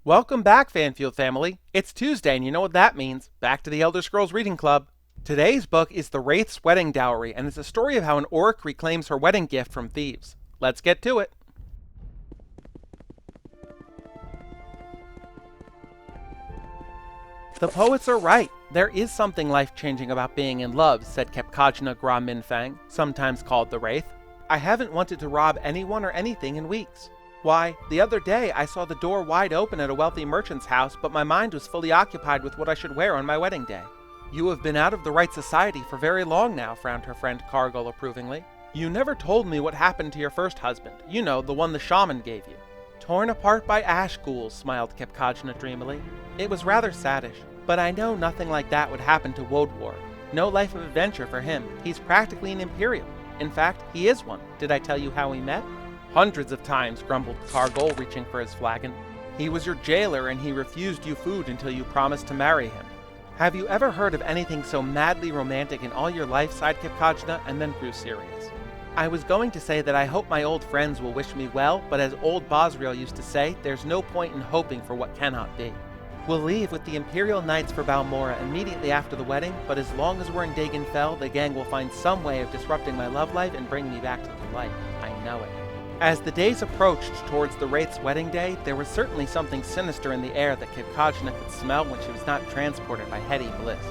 Welcome back, Fanfield family. It's Tuesday, and you know what that means. Back to the Elder Scrolls Reading Club. Today's book is The Wraith's Wedding Dowry, and it's a story of how an orc reclaims her wedding gift from thieves. Let's get to it. The poets are right. There is something life-changing about being in love, said Kepkajna Gra Minfang, sometimes called the Wraith. I haven't wanted to rob anyone or anything in weeks. Why, the other day I saw the door wide open at a wealthy merchant's house, but my mind was fully occupied with what I should wear on my wedding day. You have been out of the right society for very long now, frowned her friend Cargill approvingly. You never told me what happened to your first husband. You know, the one the shaman gave you. Torn apart by ash ghouls, smiled Kepkajna dreamily. It was rather saddish, but I know nothing like that would happen to Wodwar. No life of adventure for him. He's practically an Imperial. In fact, he is one. Did I tell you how we met? Hundreds of times, grumbled Cargill, reaching for his flagon. He was your jailer and he refused you food until you promised to marry him. Have you ever heard of anything so madly romantic in all your life, sighed Kepkajna, and then grew serious. I was going to say that I hope my old friends will wish me well, but as old Bosriel used to say, there's no point in hoping for what cannot be. We'll leave with the Imperial Knights for Balmora immediately after the wedding, but as long as we're in Dagenfell, the gang will find some way of disrupting my love life and bringing me back to the light. I know it. As the days approached towards the Wraith's wedding day, there was certainly something sinister in the air that Kepkajna could smell when she was not transported by heady bliss.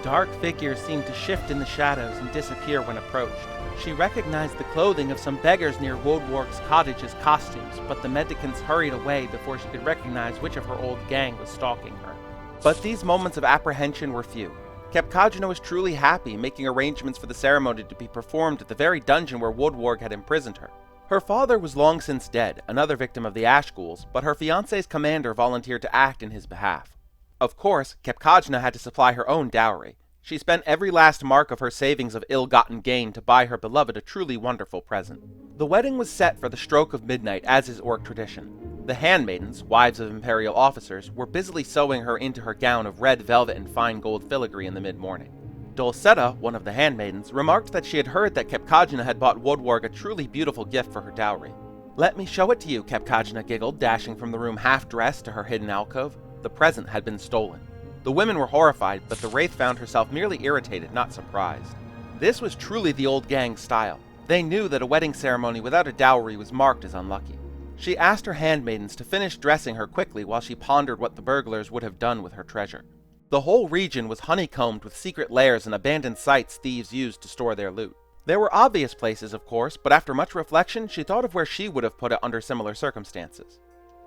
Dark figures seemed to shift in the shadows and disappear when approached. She recognized the clothing of some beggars near Wodwark's cottage as costumes, but the mendicants hurried away before she could recognize which of her old gang was stalking her. But these moments of apprehension were few. Kepkajna was truly happy, making arrangements for the ceremony to be performed at the very dungeon where Wodwark had imprisoned her. Her father was long since dead, another victim of the Ash Ghouls, but her fiancé's commander volunteered to act in his behalf. Of course, Kepkajna had to supply her own dowry. She spent every last mark of her savings of ill-gotten gain to buy her beloved a truly wonderful present. The wedding was set for the stroke of midnight, as is orc tradition. The handmaidens, wives of imperial officers, were busily sewing her into her gown of red velvet and fine gold filigree in the mid-morning. Dulcetta, one of the handmaidens, remarked that she had heard that Kepkajna had bought Wodwark a truly beautiful gift for her dowry. Let me show it to you, Kepkajna giggled, dashing from the room half-dressed to her hidden alcove. The present had been stolen. The women were horrified, but the Wraith found herself merely irritated, not surprised. This was truly the old gang's style. They knew that a wedding ceremony without a dowry was marked as unlucky. She asked her handmaidens to finish dressing her quickly while she pondered what the burglars would have done with her treasure. The whole region was honeycombed with secret lairs and abandoned sites thieves used to store their loot. There were obvious places, of course, but after much reflection, she thought of where she would have put it under similar circumstances.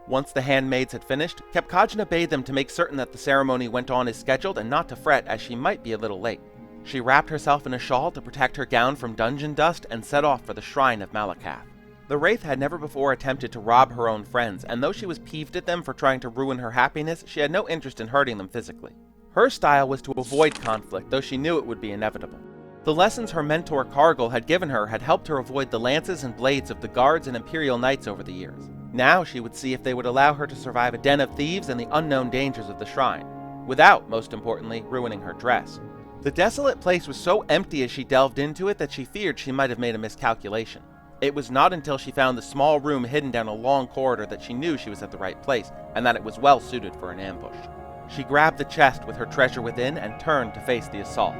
Once the handmaids had finished, Kepkajna bade them to make certain that the ceremony went on as scheduled and not to fret, as she might be a little late. She wrapped herself in a shawl to protect her gown from dungeon dust and set off for the shrine of Malakath. The Wraith had never before attempted to rob her own friends, and though she was peeved at them for trying to ruin her happiness, she had no interest in hurting them physically. Her style was to avoid conflict, though she knew it would be inevitable. The lessons her mentor Cargill had given her had helped her avoid the lances and blades of the guards and Imperial Knights over the years. Now she would see if they would allow her to survive a den of thieves and the unknown dangers of the shrine, without, most importantly, ruining her dress. The desolate place was so empty as she delved into it that she feared she might have made a miscalculation. It was not until she found the small room hidden down a long corridor that she knew she was at the right place, and that it was well suited for an ambush. She grabbed the chest with her treasure within and turned to face the assault.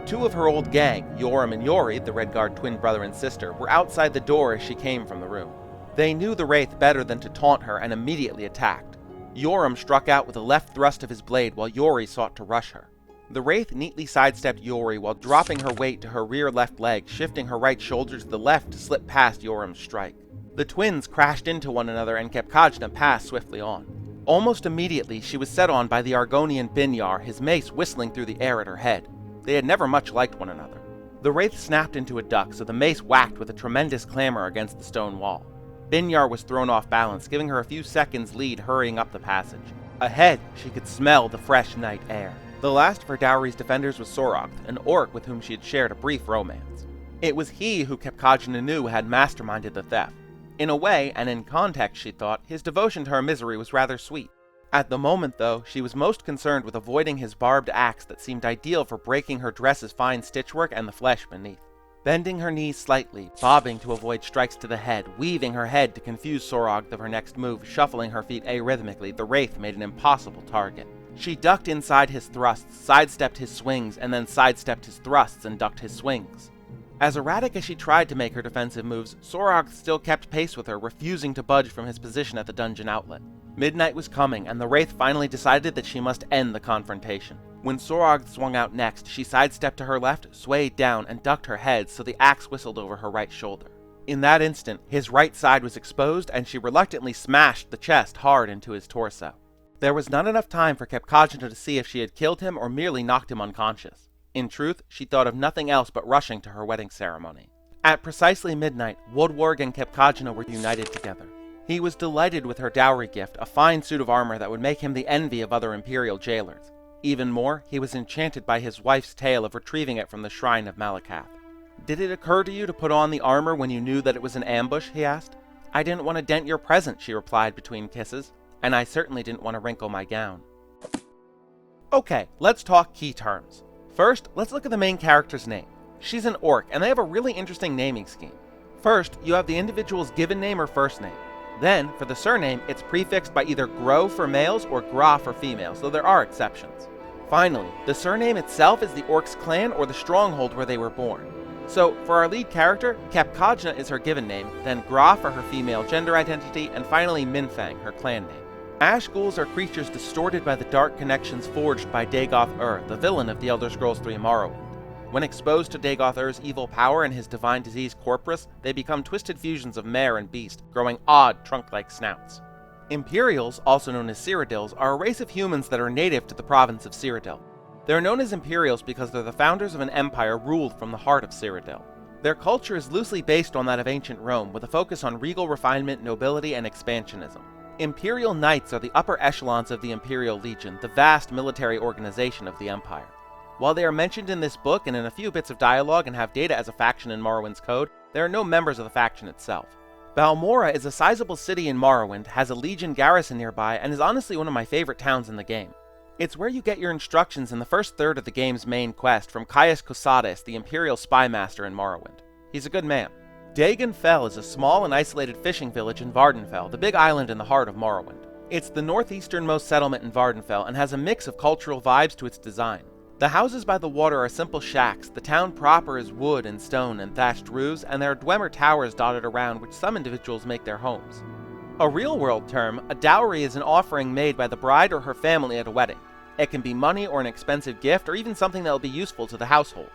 Two of her old gang, Yoram and Yori, the Redguard twin brother and sister, were outside the door as she came from the room. They knew the Wraith better than to taunt her and immediately attacked. Yoram struck out with a left thrust of his blade while Yori sought to rush her. The Wraith neatly sidestepped Yori while dropping her weight to her rear left leg, shifting her right shoulder to the left to slip past Yoram's strike. The twins crashed into one another and Kepkajna passed swiftly on. Almost immediately, she was set on by the Argonian Binyar, his mace whistling through the air at her head. They had never much liked one another. The Wraith snapped into a duck, so the mace whacked with a tremendous clamor against the stone wall. Binyar was thrown off balance, giving her a few seconds lead hurrying up the passage. Ahead, she could smell the fresh night air. The last of her dowry's defenders was Sorokth, an orc with whom she had shared a brief romance. It was he who Kepkajna knew had masterminded the theft. In a way, and in context, she thought, his devotion to her misery was rather sweet. At the moment, though, she was most concerned with avoiding his barbed axe that seemed ideal for breaking her dress's fine stitchwork and the flesh beneath. Bending her knees slightly, bobbing to avoid strikes to the head, weaving her head to confuse Sorogth of her next move, shuffling her feet arrhythmically, the Wraith made an impossible target. She ducked inside his thrusts, sidestepped his swings, and then sidestepped his thrusts and ducked his swings. As erratic as she tried to make her defensive moves, Sorogth still kept pace with her, refusing to budge from his position at the dungeon outlet. Midnight was coming, and the Wraith finally decided that she must end the confrontation. When Sorogth swung out next, she sidestepped to her left, swayed down, and ducked her head so the axe whistled over her right shoulder. In that instant, his right side was exposed, and she reluctantly smashed the chest hard into his torso. There was not enough time for Kepkajna to see if she had killed him or merely knocked him unconscious. In truth, she thought of nothing else but rushing to her wedding ceremony. At precisely midnight, Wodwarg and Kepkajna were united together. He was delighted with her dowry gift, a fine suit of armor that would make him the envy of other Imperial jailers. Even more, he was enchanted by his wife's tale of retrieving it from the shrine of Malakath. "Did it occur to you to put on the armor when you knew that it was an ambush?" he asked. "I didn't want to dent your present," she replied between kisses, "and I certainly didn't want to wrinkle my gown." Okay, let's talk key terms. First, let's look at the main character's name. She's an orc, and they have a really interesting naming scheme. First, you have the individual's given name or first name. Then, for the surname, it's prefixed by either Gro for males or Gra for females, though there are exceptions. Finally, the surname itself is the orc's clan or the stronghold where they were born. So, for our lead character, Kepkajna is her given name, then Gra for her female gender identity, and finally Minfang, her clan name. Ash ghouls are creatures distorted by the dark connections forged by Dagoth-Ur, the villain of the Elder Scrolls III Morrowind. When exposed to Dagoth-Ur's evil power and his divine disease Corpus, they become twisted fusions of mare and beast, growing odd, trunk-like snouts. Imperials, also known as Cyrodiils, are a race of humans that are native to the province of Cyrodiil. They're known as Imperials because they're the founders of an empire ruled from the heart of Cyrodiil. Their culture is loosely based on that of ancient Rome, with a focus on regal refinement, nobility, and expansionism. Imperial Knights are the upper echelons of the Imperial Legion, the vast military organization of the Empire. While they are mentioned in this book and in a few bits of dialogue and have data as a faction in Morrowind's code, they are no members of the faction itself. Balmora is a sizable city in Morrowind, has a Legion garrison nearby, and is honestly one of my favorite towns in the game. It's where you get your instructions in the first third of the game's main quest from Caius Cosades, the Imperial spy master in Morrowind. He's a good man. Dagon Fell is a small and isolated fishing village in Vardenfell, the big island in the heart of Morrowind. It's the northeasternmost settlement in Vardenfell and has a mix of cultural vibes to its design. The houses by the water are simple shacks, the town proper is wood and stone and thatched roofs, and there are Dwemer towers dotted around which some individuals make their homes. A real-world term, a dowry is an offering made by the bride or her family at a wedding. It can be money or an expensive gift or even something that will be useful to the household.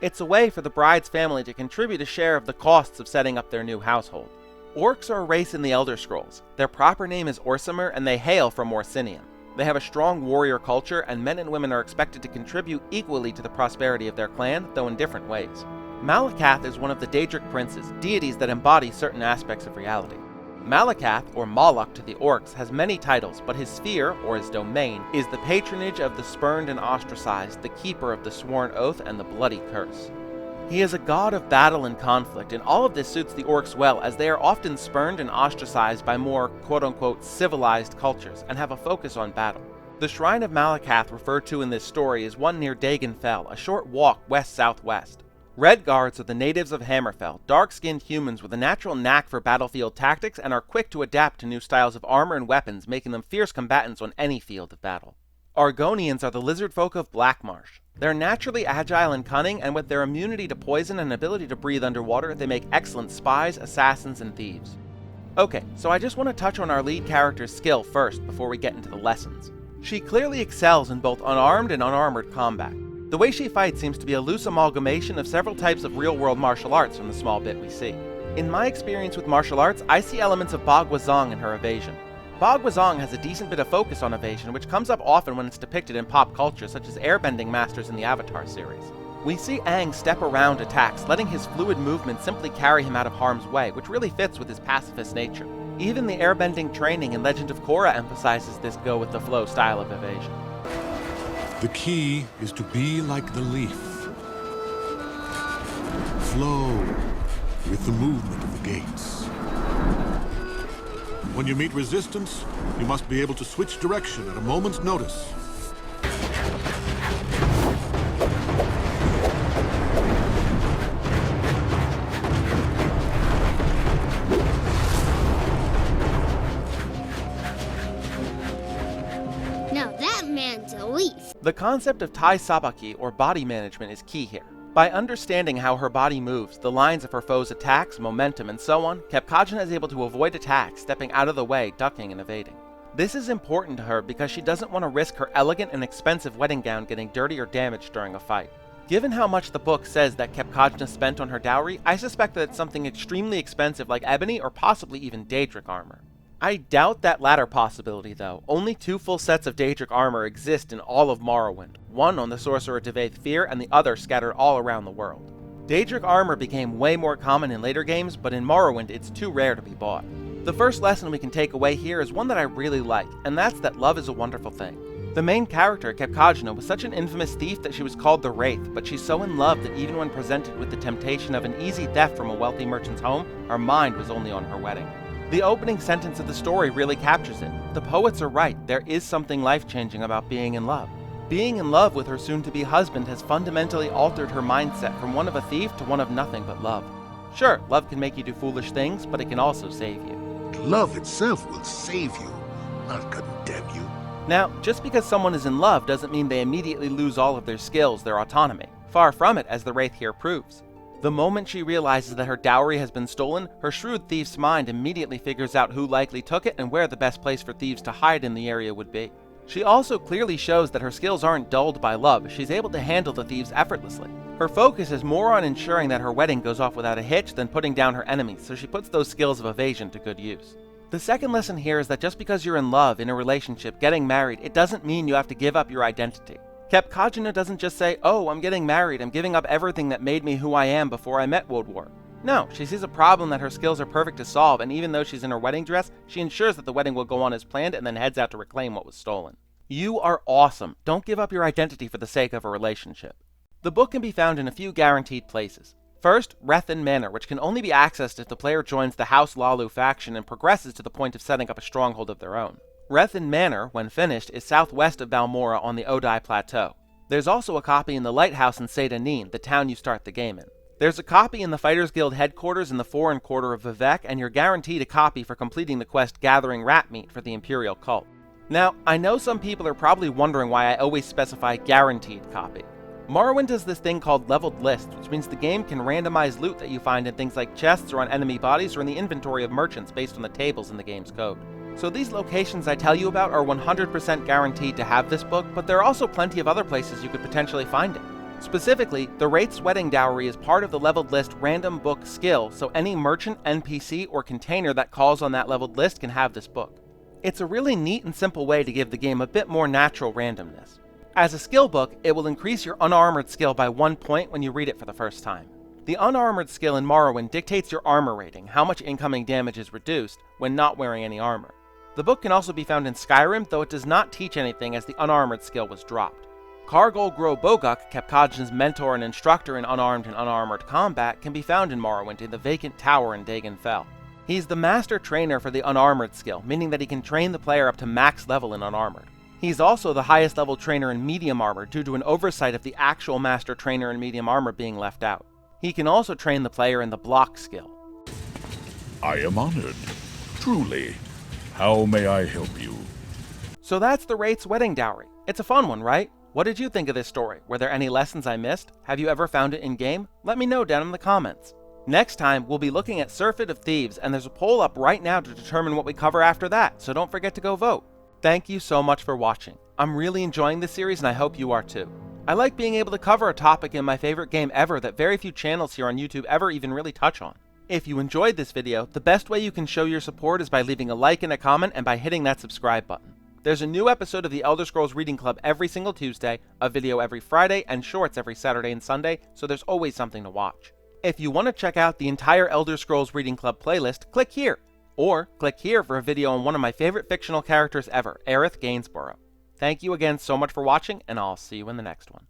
It's a way for the bride's family to contribute a share of the costs of setting up their new household. Orcs are a race in the Elder Scrolls. Their proper name is Orsimer and they hail from Orsinium. They have a strong warrior culture, and men and women are expected to contribute equally to the prosperity of their clan, though in different ways. Malakath is one of the Daedric princes, deities that embody certain aspects of reality. Malakath, or Moloch to the orcs, has many titles, but his sphere, or his domain, is the patronage of the spurned and ostracized, the keeper of the sworn oath and the bloody curse. He is a god of battle and conflict, and all of this suits the orcs well, as they are often spurned and ostracized by more quote-unquote civilized cultures, and have a focus on battle. The Shrine of Malakath referred to in this story is one near Dagon Fell, a short walk west-southwest. Red Guards are the natives of Hammerfell, dark-skinned humans with a natural knack for battlefield tactics and are quick to adapt to new styles of armor and weapons, making them fierce combatants on any field of battle. Argonians are the lizard folk of Blackmarsh. They're naturally agile and cunning, and with their immunity to poison and ability to breathe underwater, they make excellent spies, assassins, and thieves. Okay, so I just want to touch on our lead character's skill first before we get into the lessons. She clearly excels in both unarmed and unarmored combat. The way she fights seems to be a loose amalgamation of several types of real-world martial arts from the small bit we see. In my experience with martial arts, I see elements of Bagua Zong in her evasion. Bagua Zong has a decent bit of focus on evasion, which comes up often when it's depicted in pop culture, such as airbending masters in the Avatar series. We see Aang step around attacks, letting his fluid movement simply carry him out of harm's way, which really fits with his pacifist nature. Even the airbending training in Legend of Korra emphasizes this go-with-the-flow style of evasion. The key is to be like the leaf. Flow with the movement of the gates. When you meet resistance, you must be able to switch direction at a moment's notice. man's a leaf. The concept of Tai Sabaki, or body management, is key here. By understanding how her body moves, the lines of her foes' attacks, momentum, and so on, Kajna is able to avoid attacks, stepping out of the way, ducking and evading. This is important to her because she doesn't want to risk her elegant and expensive wedding gown getting dirty or damaged during a fight. Given how much the book says that Kajna spent on her dowry, I suspect that it's something extremely expensive like ebony or possibly even Daedric armor. I doubt that latter possibility though. Only 2 full sets of Daedric armor exist in all of Morrowind, one on the Sorcerer Devaith Fear and the other scattered all around the world. Daedric armor became way more common in later games, but in Morrowind it's too rare to be bought. The first lesson we can take away here is one that I really like, and that's that love is a wonderful thing. The main character, Kajna, was such an infamous thief that she was called the Wraith, but she's so in love that even when presented with the temptation of an easy theft from a wealthy merchant's home, her mind was only on her wedding. The opening sentence of the story really captures it. The poets are right, there is something life-changing about being in love. Being in love with her soon-to-be husband has fundamentally altered her mindset from one of a thief to one of nothing but love. Sure, love can make you do foolish things, but it can also save you. Love itself will save you, not condemn you. Now, just because someone is in love doesn't mean they immediately lose all of their skills, their autonomy. Far from it, as the Wraith here proves. The moment she realizes that her dowry has been stolen, her shrewd thief's mind immediately figures out who likely took it and where the best place for thieves to hide in the area would be. She also clearly shows that her skills aren't dulled by love. She's able to handle the thieves effortlessly. Her focus is more on ensuring that her wedding goes off without a hitch than putting down her enemies, so she puts those skills of evasion to good use. The second lesson here is that just because you're in love, in a relationship, getting married, it doesn't mean you have to give up your identity. Kajna doesn't just say, oh, I'm getting married, I'm giving up everything that made me who I am before I met Woodward. No, she sees a problem that her skills are perfect to solve, and even though she's in her wedding dress, she ensures that the wedding will go on as planned and then heads out to reclaim what was stolen. You are awesome. Don't give up your identity for the sake of a relationship. The book can be found in a few guaranteed places. First, Wraith Manor, which can only be accessed if the player joins the House Lalu faction and progresses to the point of setting up a stronghold of their own. Wraith Manor, when finished, is southwest of Balmora on the Odai Plateau. There's also a copy in the Lighthouse in Seda Neen, the town you start the game in. There's a copy in the Fighters Guild headquarters in the foreign quarter of Vivek, and you're guaranteed a copy for completing the quest Gathering Rat Meat for the Imperial Cult. Now, I know some people are probably wondering why I always specify guaranteed copy. Morrowind has this thing called leveled lists, which means the game can randomize loot that you find in things like chests or on enemy bodies or in the inventory of merchants based on the tables in the game's code. So these locations I tell you about are 100% guaranteed to have this book, but there are also plenty of other places you could potentially find it. Specifically, the Wraith's wedding dowry is part of the leveled list random book skill, so any merchant, NPC, or container that calls on that leveled list can have this book. It's a really neat and simple way to give the game a bit more natural randomness. As a skill book, it will increase your unarmored skill by 1 point when you read it for the first time. The unarmored skill in Morrowind dictates your armor rating, how much incoming damage is reduced when not wearing any armor. The book can also be found in Skyrim, though it does not teach anything as the unarmored skill was dropped. Kargol Gro Boguk, Kajna's mentor and instructor in unarmed and unarmored combat, can be found in Morrowind in the vacant tower in Dagon Fell. He's the master trainer for the unarmored skill, meaning that he can train the player up to max level in unarmored. He's also the highest level trainer in medium armor due to an oversight of the actual master trainer in medium armor being left out. He can also train the player in the block skill. I am honored. Truly. How may I help you? So that's the Wraith's wedding dowry. It's a fun one, right? What did you think of this story? Were there any lessons I missed? Have you ever found it in-game? Let me know down in the comments. Next time, we'll be looking at Surfeit of Thieves, and there's a poll up right now to determine what we cover after that, so don't forget to go vote. Thank you so much for watching. I'm really enjoying this series and I hope you are too. I like being able to cover a topic in my favorite game ever that very few channels here on YouTube ever even really touch on. If you enjoyed this video, the best way you can show your support is by leaving a like and a comment and by hitting that subscribe button. There's a new episode of the Elder Scrolls Reading Club every single Tuesday, a video every Friday, and shorts every Saturday and Sunday, so there's always something to watch. If you want to check out the entire Elder Scrolls Reading Club playlist, click here. Or click here for a video on one of my favorite fictional characters ever, Aerith Gainsborough. Thank you again so much for watching, and I'll see you in the next one.